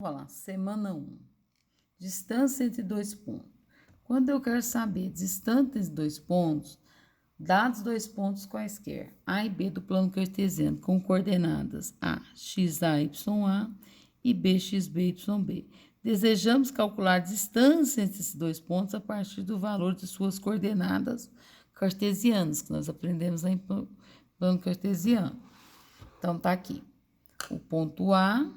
Vamos lá, semana 1. Distância entre dois pontos. Quando eu quero saber distância entre dois pontos, dados dois pontos quaisquer, A e B do plano cartesiano, com coordenadas A, x, A, y, A e B, x, B, y, B. Desejamos calcular a distância entre esses dois pontos a partir do valor de suas coordenadas cartesianas, que nós aprendemos em plano cartesiano. Então, tá aqui. O ponto A,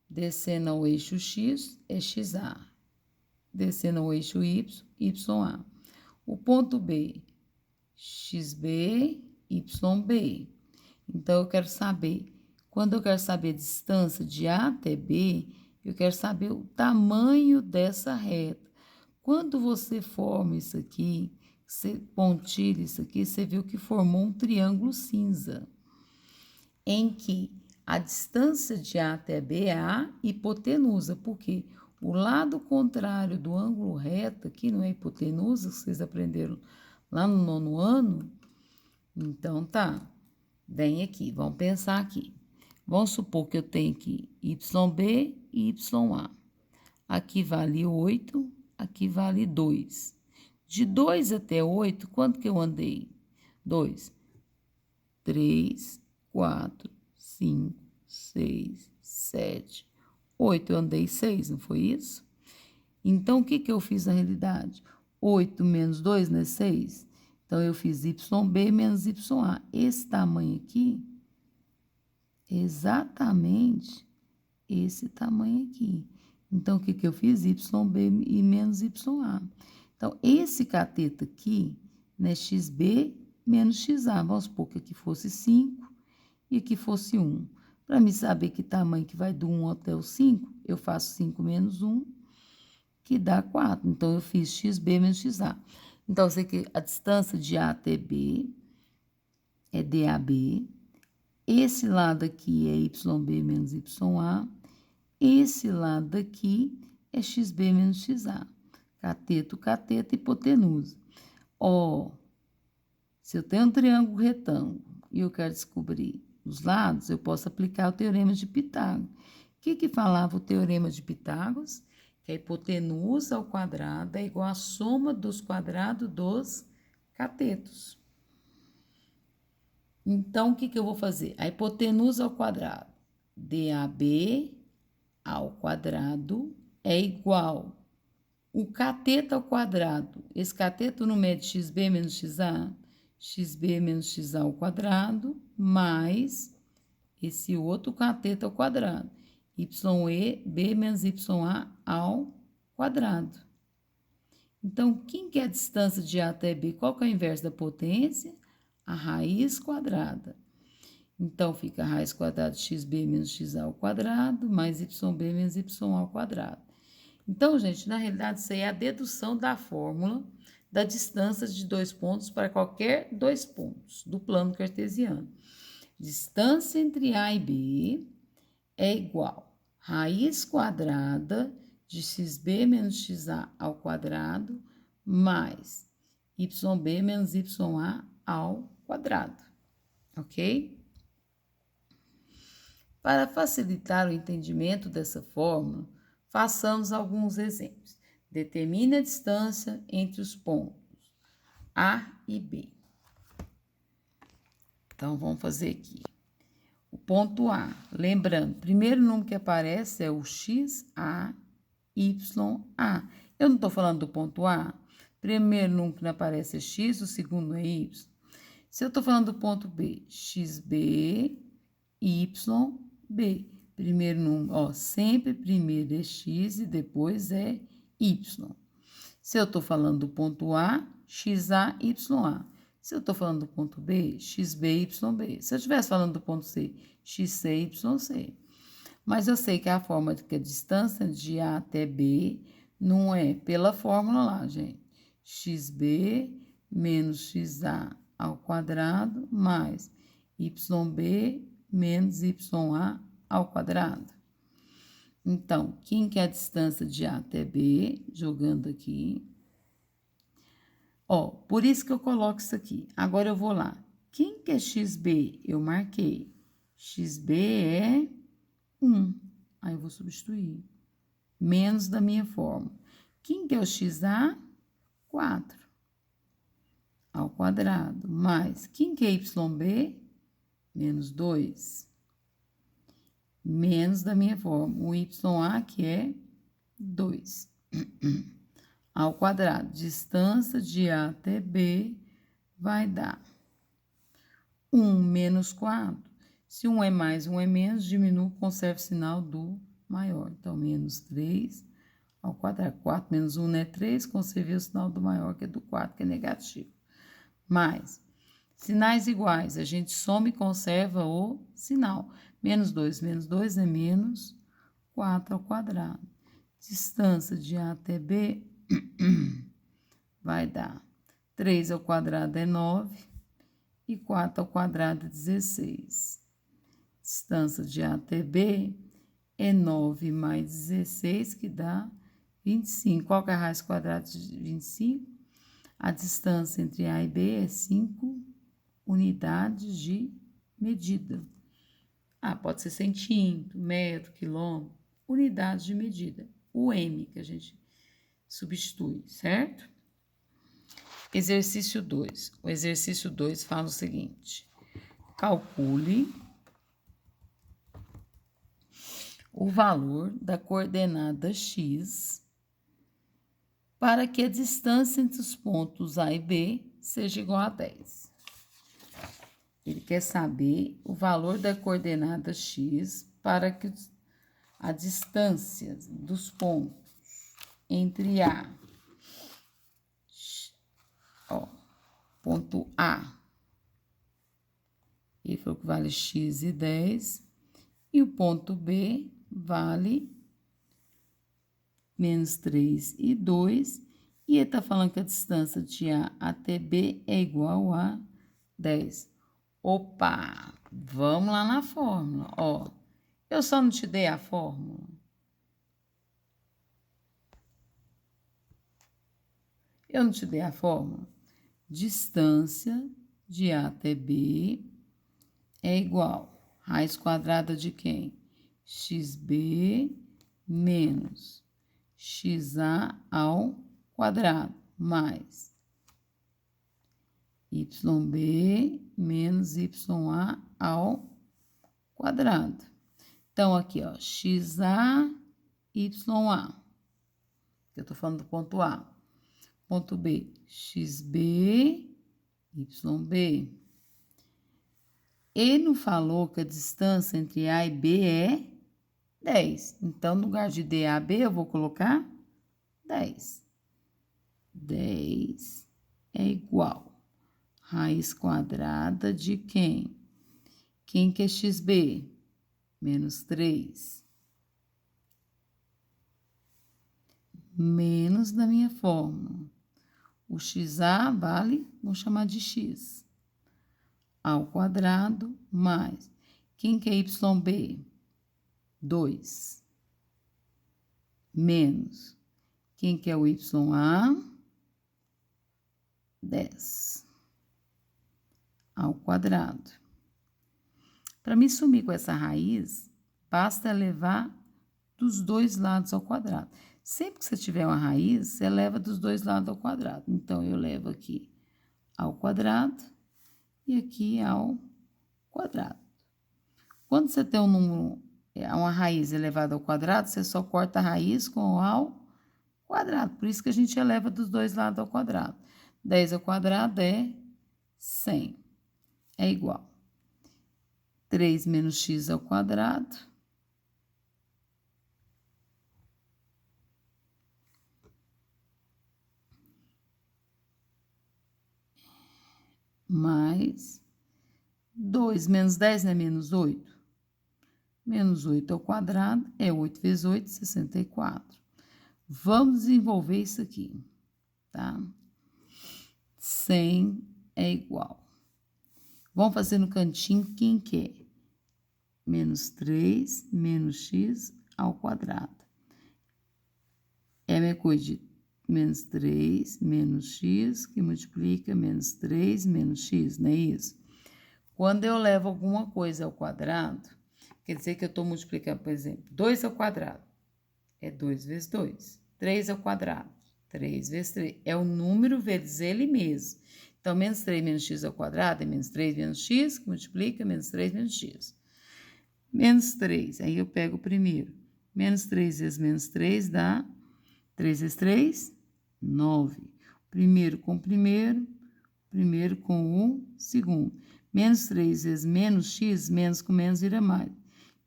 descendo ao eixo X, é XA. Descendo ao eixo Y, YA. O ponto B, XB, YB. Então, eu quero saber, quando eu quero saber a distância de A até B, eu quero saber o tamanho dessa reta. Quando você forma isso aqui, você pontilha isso aqui, você viu que formou um triângulo cinza, em que a distância de A até B é a hipotenusa, porque o lado contrário do ângulo reto, aqui não é hipotenusa, vocês aprenderam lá no 9º ano? Então, tá. Vem aqui, vamos pensar aqui. Vamos supor que eu tenho aqui YB e YA. Aqui vale 8, aqui vale 2. De 2 até 8, quanto que eu andei? 2, 3, 4, 5, 6, 7, 8. Eu andei 6, não foi isso? Então, o que eu fiz na realidade? 8 menos 2 não é 6? Então, eu fiz YB menos YA. Esse tamanho aqui, exatamente esse tamanho aqui. Então, o que eu fiz? YB e menos YA. Então, esse cateto aqui, né, XB menos XA. Vamos supor que aqui fosse 5 e aqui fosse 1. Para me saber que tamanho que vai do 1 até o 5, eu faço 5 menos 1, que dá 4. Então, eu fiz XB menos XA. Então, eu sei que a distância de A até B é DAB. Esse lado aqui é YB menos YA. Esse lado aqui é XB menos XA. Cateto, cateto, hipotenusa. Ó, se eu tenho um triângulo retângulo e eu quero descobrir os lados, eu posso aplicar o teorema de Pitágoras. O que falava o teorema de Pitágoras? Que a hipotenusa ao quadrado é igual à soma dos quadrados dos catetos. Então, o que eu vou fazer? A hipotenusa ao quadrado, DAB ao quadrado, é igual o cateto ao quadrado. Esse cateto não mede XB menos XA? XB menos XA ao quadrado, mais esse outro cateto ao quadrado. YB menos YA ao quadrado. Então, quem que é a distância de A até B? Qual que é o inverso da potência? A raiz quadrada. Então, fica a raiz quadrada de XB menos XA ao quadrado, mais YB menos YA ao quadrado. Então, gente, na realidade, isso aí é a dedução da fórmula da distância de dois pontos para qualquer dois pontos do plano cartesiano. Distância entre A e B é igual a raiz quadrada de XB menos XA ao quadrado, mais YB menos YA ao quadrado, ok? Para facilitar o entendimento dessa fórmula, façamos alguns exemplos. Determine a distância entre os pontos A e B. Então, vamos fazer aqui. O ponto A, lembrando, o primeiro número que aparece é o XA, YA. Eu não estou falando do ponto A. O primeiro número que aparece é X, o segundo é Y. Se eu estou falando do ponto B, XB, YB. Primeiro número, ó, sempre primeiro é X e depois é Y. Se eu estou falando do ponto A, XA, YA. Se eu estou falando do ponto B, XB, YB. Se eu estivesse falando do ponto C, XC, YC. Mas eu sei que a forma de que a distância de A até B não é pela fórmula lá, gente. XB menos XA ao quadrado mais YB menos YA ao quadrado. Então, quem que é a distância de A até B? Jogando aqui. Ó, por isso que eu coloco isso aqui. Agora eu vou lá. Quem que é XB? Eu marquei. XB é 1. Aí eu vou substituir. Menos da minha fórmula. Quem que é o XA? 4 ao quadrado. Mais, quem que é YB? Menos 2. Menos da minha fórmula. O YA, que é 2. Ao quadrado. Distância de A até B vai dar 1 menos 4. Se 1 é mais, 1 é menos, diminuo, conservo o sinal do maior. Então, menos 3 ao quadrado. 4 menos 1 não é 3, conservei o sinal do maior, que é do 4, que é negativo. Mais, sinais iguais, a gente soma e conserva o sinal. Menos 2 é menos 4 ao quadrado. Distância de A até B vai dar 3 ao quadrado é 9 e 4 ao quadrado é 16. Distância de A até B é 9 mais 16, que dá 25. Qual que é a raiz quadrada de 25? A distância entre A e B é 5 unidades de medida. Pode ser centímetro, metro, quilômetro, unidades de medida. O M que a gente substitui, certo? Exercício 2. O exercício 2 fala o seguinte: calcule o valor da coordenada x para que a distância entre os pontos A e B seja igual a 10. Ele quer saber o valor da coordenada x para que a distância dos pontos entre ponto A, ele falou que vale x e 10, e o ponto B vale menos 3 e 2, e ele está falando que a distância de A até B é igual a 10. Opa, vamos lá na fórmula, ó. Eu só não te dei a fórmula. Eu não te dei a fórmula. Distância de A até B é igual a raiz quadrada de quem? XB menos XA ao quadrado, mais YB menos YA ao quadrado. Então, aqui, ó, XA, YA, que eu tô falando do ponto A. Ponto B, XB, YB. Ele não falou que a distância entre A e B é 10. Então, no lugar de D a B, eu vou colocar 10. 10 é igual a raiz quadrada de quem? Quem que é XB? Menos 3. Menos da minha fórmula. O XA vale, vamos chamar de X. Ao quadrado, mais. Quem que é YB? 2. Menos. Quem que é o YA? 10. Ao quadrado. Para me sumir com essa raiz, basta levar dos dois lados ao quadrado. Sempre que você tiver uma raiz, você leva dos dois lados ao quadrado. Então, eu levo aqui ao quadrado e aqui ao quadrado. Quando você tem um número, uma raiz elevada ao quadrado, você só corta a raiz com o ao quadrado. Por isso que a gente eleva dos dois lados ao quadrado. 10 ao quadrado é 100. É igual 3 menos x ao quadrado mais 2 menos 10 não é menos 8? Menos 8 ao quadrado é 8 vezes 8, 64. Vamos desenvolver isso aqui, tá? 100 é igual. Vamos fazer no cantinho quem quer? Menos 3 menos x ao quadrado. É a minha coisa de menos 3 menos x, que multiplica menos 3 menos x, não é isso? Quando eu levo alguma coisa ao quadrado, Quer dizer que eu estou multiplicando, por exemplo, 2 ao quadrado é 2 vezes 2. 3 ao quadrado, 3 vezes 3. É o número vezes ele mesmo. Então, menos 3 menos x ao quadrado é menos 3 menos x, que multiplica, menos 3 menos x. Menos 3, aí eu pego o primeiro. Menos 3 vezes menos 3 dá 3 vezes 3, 9. Primeiro com o primeiro com o segundo. Menos 3 vezes menos x, menos com menos vira mais.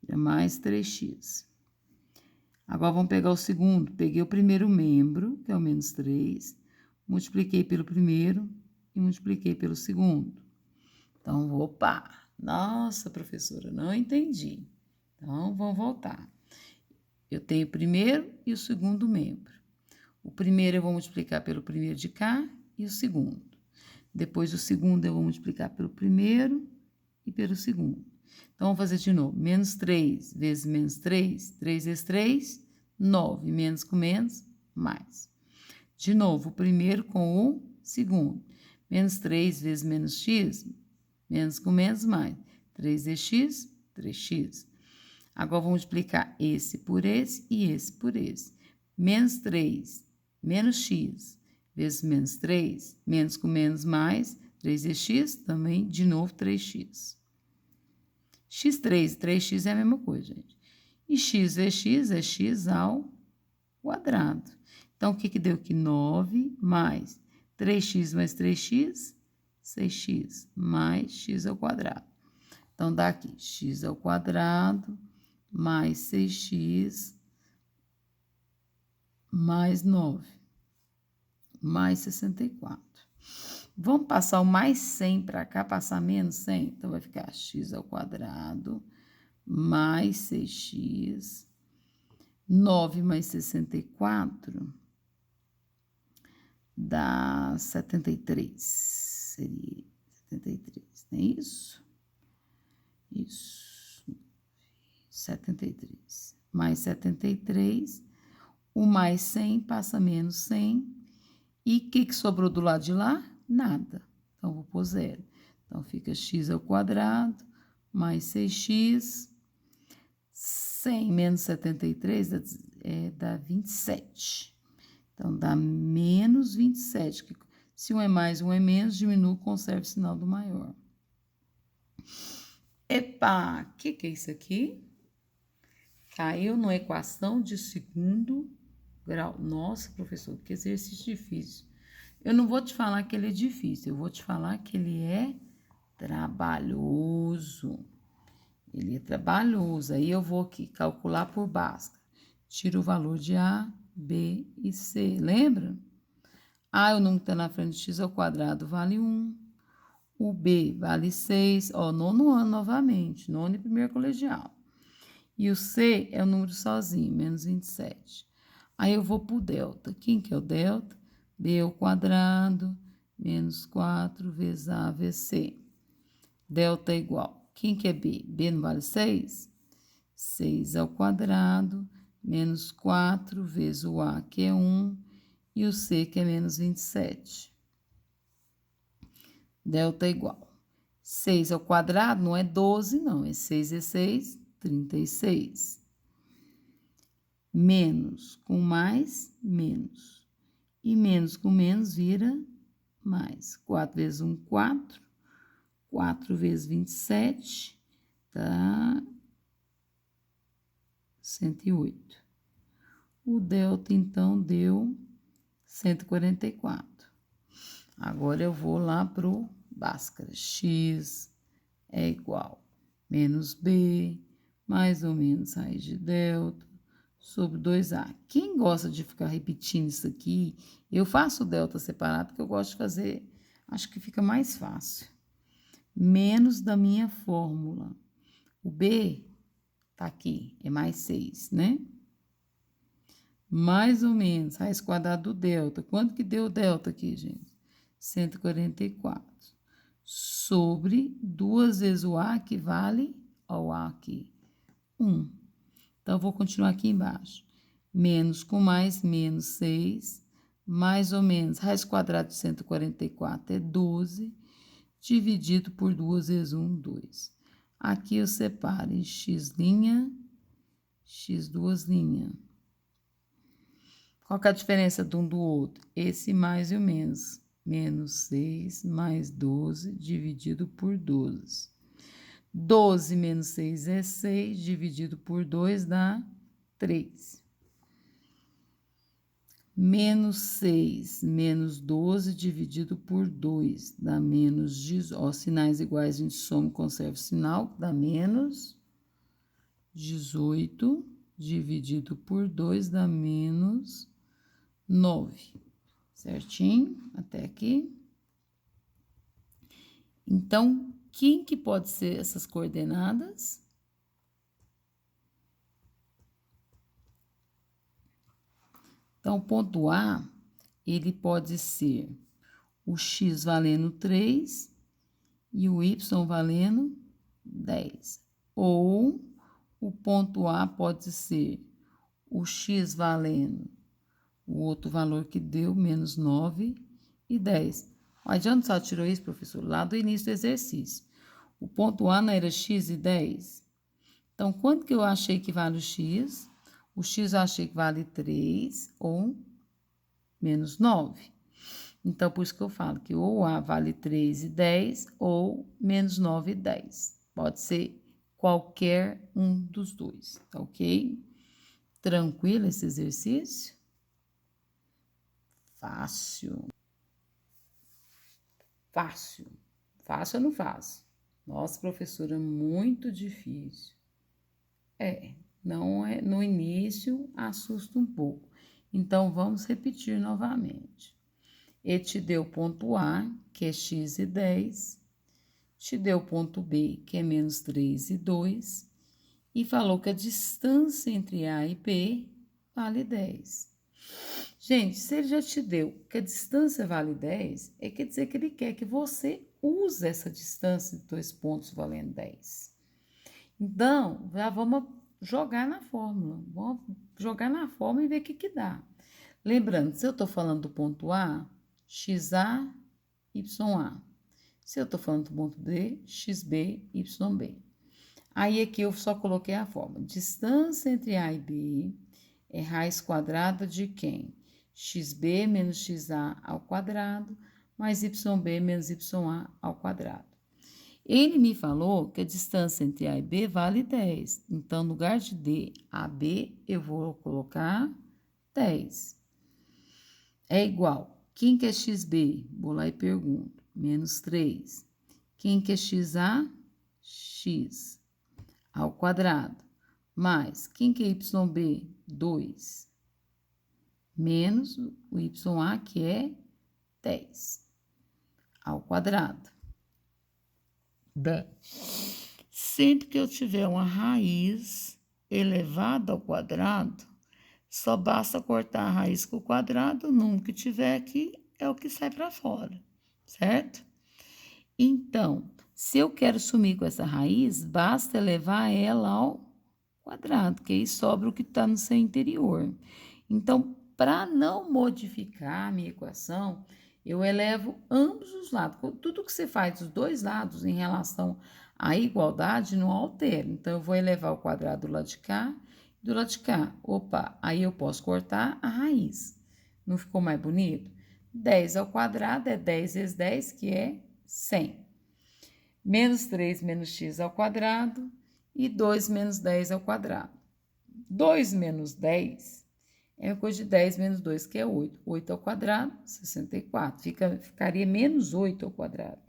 Vira mais 3x. Agora, vamos pegar o segundo. Peguei o primeiro membro, que é o menos 3, multipliquei pelo primeiro e multipliquei pelo segundo. Então, opa! Nossa, professora, não entendi. Então, vamos voltar. Eu tenho o primeiro e o segundo membro. O primeiro eu vou multiplicar pelo primeiro de cá e o segundo. Depois, o segundo eu vou multiplicar pelo primeiro e pelo segundo. Então, vamos fazer de novo. Menos 3 vezes menos 3, 3 vezes 3, 9. Menos com menos, mais. De novo, o primeiro com o segundo. Menos 3 vezes menos x, menos com menos, mais. 3 vezes x, 3x. Agora, vou multiplicar esse por esse e esse por esse. Menos 3, menos x, vezes menos 3, menos com menos, mais. 3 vezes x, também, de novo, 3x. x3 e 3x é a mesma coisa, gente. E x é x ao quadrado. Então, o que deu aqui? 9 mais 3x mais 3x, 6x, mais x ao quadrado. Então, dá aqui x ao quadrado mais 6x mais 9, mais 64. Vamos passar o mais 100 para cá, passar menos 100? Então, vai ficar x ao quadrado mais 6x, 9 mais 64, dá 73. Seria 73, não é isso? Isso. 73. Mais 73, o mais 100 passa menos 100. E o que sobrou do lado de lá? Nada. Então, vou pôr zero. Então, fica x ao quadrado mais 6x. 100 menos 73 dá 27. Então, dá menos 27. Que, se um é mais, um é menos, diminui, conserva o sinal do maior. Epa, o que é isso aqui? Caiu numa equação de segundo grau. Nossa, professor, que exercício difícil. Eu não vou te falar que ele é difícil, eu vou te falar que ele é trabalhoso. Ele é trabalhoso. Aí eu vou aqui calcular por Bhaskara. Tiro o valor de A, B e C. Lembra? A, o número que está na frente de x ao quadrado, vale 1. O B vale 6. Ó, nono ano novamente. Nono e primeiro colegial. E o C é o número sozinho, menos 27. Aí eu vou para o delta. Quem que é o delta? B ao quadrado, menos 4 vezes A vezes C. Delta é igual. Quem que é B? B não vale 6? 6 ao quadrado, menos 4 vezes o A, que é 1, e o C, que é menos 27. Delta é igual. 6 ao quadrado não é 12, não. É 6 vezes 6, 36. Menos com mais, menos. E menos com menos vira mais. 4 vezes 1, 4. 4 vezes 27, dá 108. O delta, então, deu 144. Agora, eu vou lá para o Bhaskara. X é igual menos B, mais ou menos raiz de delta, sobre 2A. Quem gosta de ficar repetindo isso aqui, eu faço o delta separado, porque eu gosto de fazer, acho que fica mais fácil. Menos da minha fórmula. O B tá aqui, é mais 6, né? Mais ou menos, raiz quadrada do delta. Quanto que deu o delta aqui, gente? 144. Sobre 2 vezes o A, que vale, ó, o A aqui, 1. Então, eu vou continuar aqui embaixo. Menos com mais, menos 6. Mais ou menos, raiz quadrada de 144 é 12. Dividido por 2 vezes 1, 2. Aqui eu separo em x', x2'. Qual que é a diferença de um do outro? Esse mais e o menos. Menos 6 mais 12 dividido por 12. 12 menos 6 é 6, dividido por 2 dá 3. Menos 6 menos 12 dividido por 2 dá menos 18. Ó, sinais iguais, a gente soma e conserva o sinal, dá menos 18 dividido por 2 dá menos 9. Certinho? Até aqui. Então, quem que pode ser essas coordenadas? Então, o ponto A, ele pode ser o x valendo 3 e o y valendo 10. Ou o ponto A pode ser o x valendo o outro valor que deu, menos 9 e 10. De onde só tirou isso, professor? Lá do início do exercício. O ponto A não era x e 10? Então, quanto que eu achei que vale o x? O x eu achei que vale 3 ou menos 9. Então, por isso que eu falo que ou A vale 3 e 10 ou menos 9 e 10. Pode ser qualquer um dos dois, tá ok? Tranquilo esse exercício? Fácil. Fácil. Fácil ou não fácil? Nossa, professora, muito difícil. Não é, no início assusta um pouco. Então, vamos repetir novamente. Ele te deu o ponto A, que é x e 10, te deu o ponto B, que é menos 3 e 2, e falou que a distância entre A e B vale 10. Gente, se ele já te deu que a distância vale 10, quer dizer que ele quer que você use essa distância de 2 pontos valendo 10. Então, já vamos jogar na fórmula. Vamos jogar na fórmula e ver o que dá. Lembrando, se eu estou falando do ponto A, XA, YA. Se eu estou falando do ponto B, XB, YB. Aí aqui eu só coloquei a fórmula. Distância entre A e B é raiz quadrada de quem? XB menos XA ao quadrado, mais YB menos YA ao quadrado. Ele me falou que a distância entre A e B vale 10. Então, no lugar de D a B, eu vou colocar 10. É igual. Quem que é XB? Vou lá e pergunto. Menos 3. Quem que é XA? X ao quadrado. Mais, quem que é YB? 2. Menos o YA, que é 10 ao quadrado. Bem, sempre que eu tiver uma raiz elevada ao quadrado, só basta cortar a raiz com o quadrado, o número que tiver aqui é o que sai para fora, certo? Então, se eu quero sumir com essa raiz, basta elevar ela ao quadrado, que aí sobra o que está no seu interior. Então, para não modificar a minha equação, eu elevo ambos os lados. Tudo que você faz dos dois lados em relação à igualdade não altera. Então, eu vou elevar o quadrado do lado de cá e do lado de cá. Opa, aí eu posso cortar a raiz. Não ficou mais bonito? 10 ao quadrado é 10 vezes 10, que é 100. Menos 3 menos x ao quadrado e 2 menos 10 ao quadrado. 2 menos 10 é coisa de 10 menos 2, que é 8. 8 ao quadrado, 64. Ficaria menos 8 ao quadrado.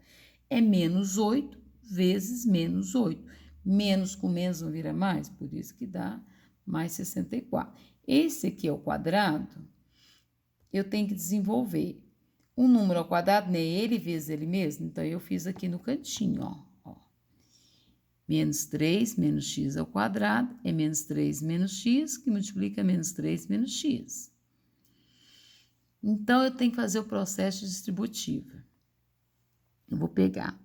É menos 8 vezes menos 8. Menos com menos não vira mais, por isso que dá mais 64. Esse aqui é o quadrado, eu tenho que desenvolver. Um número ao quadrado, né? Ele vezes ele mesmo. Então, eu fiz aqui no cantinho, ó. Menos 3 menos x ao quadrado é menos 3 menos x, que multiplica menos 3 menos x. Então, eu tenho que fazer o processo distributivo. Eu vou pegar,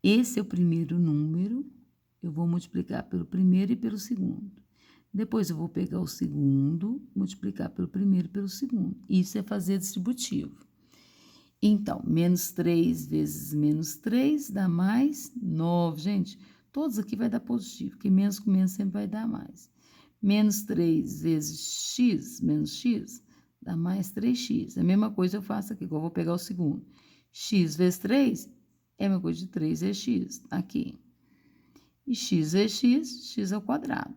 esse é o primeiro número, eu vou multiplicar pelo primeiro e pelo segundo. Depois, eu vou pegar o segundo, multiplicar pelo primeiro e pelo segundo. Isso é fazer distributivo. Então, menos 3 vezes menos 3 dá mais 9. Gente, Todos aqui vai dar positivo, porque menos com menos sempre vai dar mais. Menos 3 vezes x, menos x, dá mais 3x. É a mesma coisa eu faço aqui, igual eu vou pegar o segundo. X vezes 3 é a mesma coisa de 3 vezes x, aqui. E x vezes x, x ao quadrado.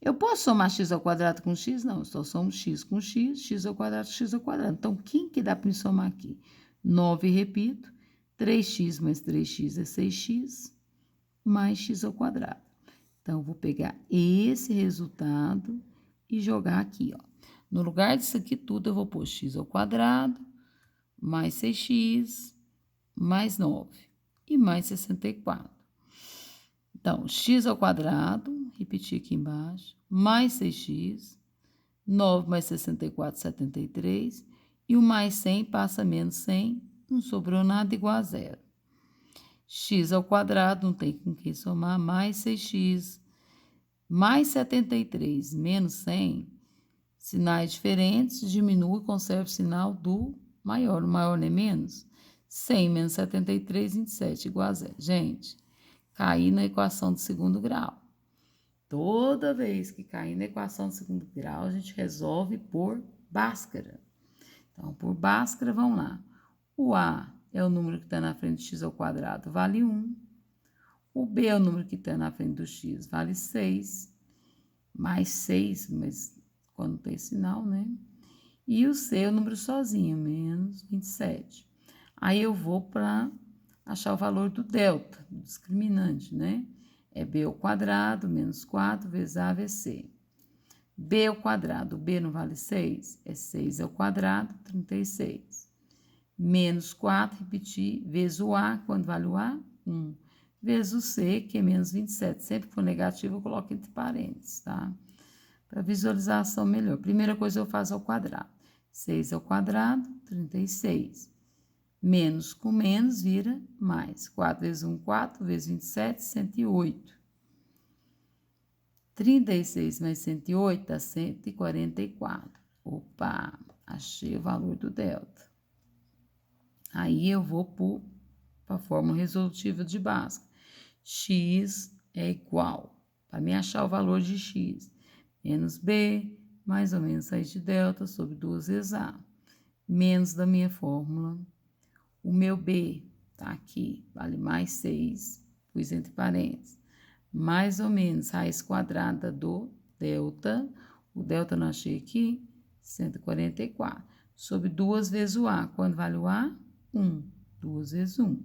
Eu posso somar x ao quadrado com x? Não, eu só somo x com x, x ao quadrado, x ao quadrado. Então, quem que dá para me somar aqui? 9, repito, 3x mais 3x é 6x, mais x ao quadrado. Então, eu vou pegar esse resultado e jogar aqui, ó. No lugar disso aqui tudo, eu vou pôr x ao quadrado, mais 6x, mais 9 e mais 64. Então, x ao quadrado, repetir aqui embaixo, mais 6x, 9 mais 64, 73, e o mais 100 passa menos 100, não sobrou nada, igual a zero. X ao quadrado, não tem com quem somar, mais 6x, mais 73, menos 100, sinais diferentes, diminui e conserva o sinal do maior. O maior não é menos? 100 menos 73, 27, igual a zero. Gente, cair na equação do segundo grau. Toda vez que cair na equação do segundo grau, a gente resolve por Bhaskara. Então, por Bhaskara, vamos lá. O A é o número que está na frente de x ao quadrado, vale 1. O B é o número que está na frente do x, vale 6. Mais 6, mas quando tem sinal, né? E o C é o número sozinho, menos 27. Aí eu vou para achar o valor do delta, do discriminante, né? É b ao quadrado menos 4 vezes a vezes c. B ao quadrado, o B não vale 6? É 6 ao quadrado, 36. Menos 4, repetir, vezes o A, quando vale o A? 1. Vezes o C, que é menos 27. Sempre que for negativo, eu coloco entre parênteses, tá? Para visualização melhor. Primeira coisa eu faço ao quadrado. 6 ao quadrado, 36. Menos com menos vira mais. 4 vezes 1, 4, vezes 27, 108. 36 mais 108 dá 144. Opa, achei o valor do delta. Aí eu vou para a fórmula resolutiva de Bhaskara. X é igual, para me achar o valor de x, menos b, mais ou menos raiz de delta sobre 2 vezes a. Menos da minha fórmula. O meu b tá aqui, vale mais 6, pus entre parênteses. Mais ou menos raiz quadrada do delta. O delta eu achei aqui, 144. Sobre 2 vezes o a. Quando vale o a? 1. 2 vezes 1.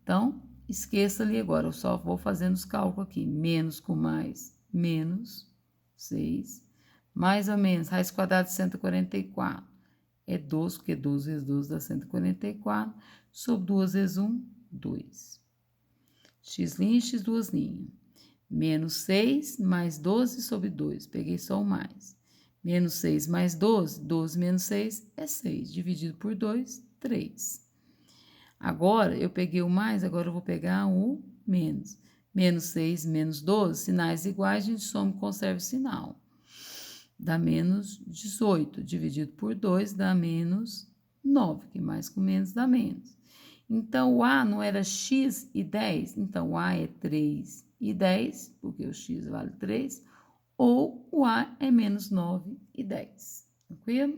Então, esqueça ali agora. Eu só vou fazendo os cálculos aqui. Menos com mais, menos 6. Mais ou menos, raiz quadrada de 144. É 12, porque 12 vezes 12 dá 144. Sobre 2 vezes 1, 2. X' e x duas linhas. Menos 6 mais 12 sobre 2. Peguei só o mais. Menos 6 mais 12. 12 menos 6 é 6. Dividido por 2, 3. Agora, eu peguei o mais, agora eu vou pegar o menos. Menos 6, menos 12, sinais iguais, a gente soma e conserva o sinal. Dá menos 18. Dividido por 2 dá menos 9, que mais com menos dá menos. Então, o A não era x e 10, então o A é 3 e 10, porque o x vale 3, ou o A é menos 9 e 10. Tranquilo?